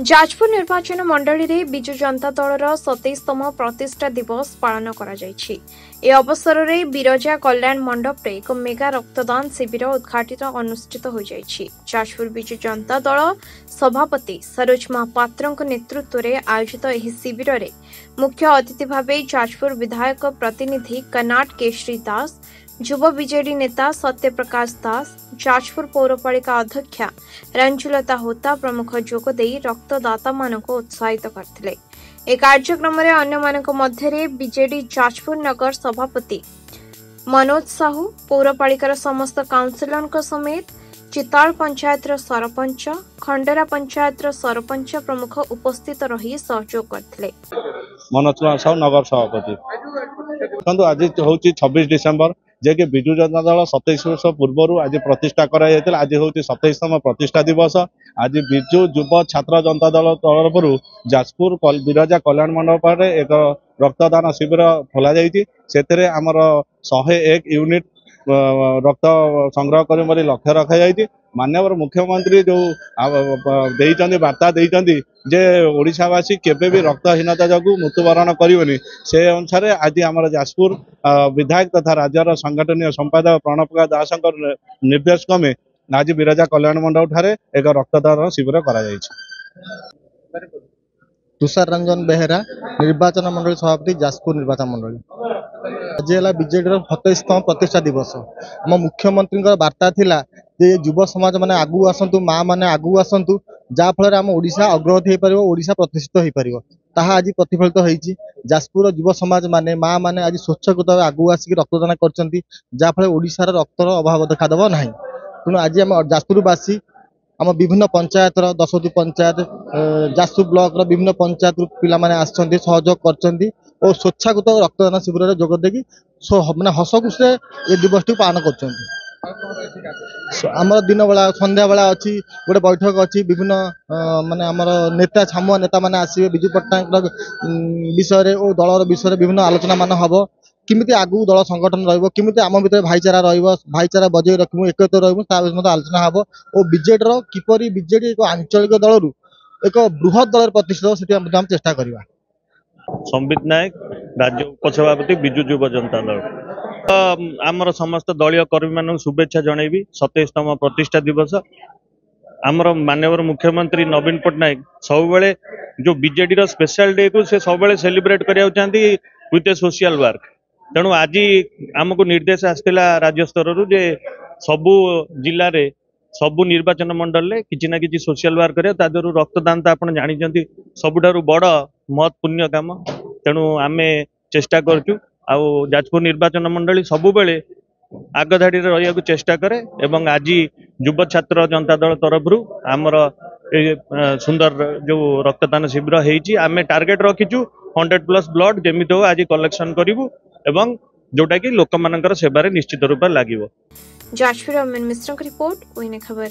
जाजपुर निर्वाचन मंडली रे बिजु जनता दलर 27तम प्रतिष्ठा दिवस पालन करा जायछि। ए अवसर रे बिरजा कल्याण मंडप रे एक मेगा रक्तदान शिविर उद्घाटित अनुष्ठित हो जायछि। जाजपुर बिजु जनता दल सभापति सरोज महापात्रक नेतृत्व रे आयोजित एही शिविर रे मुख्य अतिथि भावे जाजपुर विधायक प्रतिनिधि कर्नाट केशरी दास, युवा बीजेडी नेता सत्यप्रकाश दास, जाजपुर पौरपालिका अध्यक्षा रंजुलता होता प्रमुख जोगदे रक्तदाता मानक उत्साहित करथिले। ए कार्यक्रम रे अन्य मानक मध्यरे बीजेडी जाजपुर नगर सभापति मनोज साहू, पौरपालिकार समस्त काउंसिलर समेत चिताल पंचायत सरपंच, खंडरा पंचायत सरपंच प्रमुख उपस्थित रही सहयोग करथिले। मनोज साहू नगर सभापति आज हूँ 26 डिसेम्बर जे कि बिजु जनता दल 27 वर्ष पूर्व आज प्रतिष्ठा कर आज हूँ 27तम प्रतिष्ठा दिवस। आज बिजु युव छात्र जनता दल तरफ जाजपुर बिरजा कल्याण मंडप एक रक्तदान शिविर खोल जाइए। आमर 101 यूनिट रक्त संग्रह कर लक्ष्य रखा जाइए। माननीय मुख्यमंत्री जो वार्ता देइचंदी जे ओडिशावासी केबे भी रक्तहीनता जगू मृत्युवरण करिवनी, से अनुसार आज आम जाजपुर विधायक तथा राज्यर संगठनीय संपादक प्रणव प्रकाश दास निर्देश क्रमे आज बिरजा कल्याण मंडप ठारे एक रक्तदान शिविर करा जायछि। तुषार रंजन बेहेरा, निर्वाचन मंडली सभापति जाजपुर निर्वाचन मंडली। आज है बीजेडी 27तम प्रतिष्ठा दिवस। आम मुख्यमंत्री वार्ता थिला जे युव समाज माने आगु आसंतु, माँ माने आगु आसंतु, जा फल आम ओडिशा अग्रगति हो पारिबो, ओडिशा प्रतिष्ठित हो पारिबो। ताहा आज प्रतिफलित होईची। जाजपुर युव समाज माने माँ माने आज स्वच्छकृत आगु आसिक रक्तदान करचंती, जा फल ओडिशार रक्तर अभाव देखा देबो नाही। तेणु आज आम जाजपुरवासी आम विभिन्न पंचायत 10टी पंचायत जाजपुर ब्लॉक विभिन्न पंचायत पिला माने आछंती, सहयोग करचंती और स्वच्छाकृत रक्तदान शिविर रे जोग देकी माने हस खुशी ए दिवस टी पालन करचंती। आमर दिन बेला संध्या बेला अच्छी गोटे बैठक अच्छी, विभिन्न माने आमर नेता छामुआ नेता माने आसीबे, बिजू पट्टनायक विषय और दलर विषय विभिन्न आलोचना मान हम किमिति आगु दल संगठन रहिबो, किमिति आम भीतर भाईचारा रहिबो, भाईचारा बजाय रखिबो, एकत्र रहिबो, ता विषय आलोचना हबो और बीजेडी रो किपरि बीजेडी एक आंचलिक दलरु एक बृहत दल प्रतिष्ठित सेठी हम चेष्टा करबा। संबित नायक, राज्य उपसभापति बिजु युव जनता दल। आमर समस्त दलीय कर्मी मान शुभेच्छा जनइबी 27तम प्रतिष्ठा दिवस। आमर माननीय मुख्यमंत्री नवीन पट्टनायक सब बेले जो बीजेडी रो स्पेशल डे को से सब बेले सेलिब्रेट करिया चाहती विथ ए सोशल वर्क। तेणु आज आमको निर्देश आसला राज्य स्तर जे सबु जिले रे सबु निर्वाचन मंडल रे किछि ना किछि सोशल वर्क करे। तादरू रक्तदान तो आपण जानिचंती सबुठारु बड़ महत् पुण्य काम। तेणु आमे चेष्टा करचु आ जाजपुर निर्वाचन मंडली सबु बेले आगधाड़ी रे रहिया को चेष्टा करे। एवं आज युव छात्र जनता दल तरफ आमर सुंदर जो रक्तदान शिविर हेइची, आमे टार्गेट रखिचु 100+ ब्लड जेमिति हो आज कलेक्शन करिवु एवं जोटा कि लोक मानकर सेवारे निश्चित रूप लागिवो। जाजपुर मिश्र रिपोर्ट, खबर।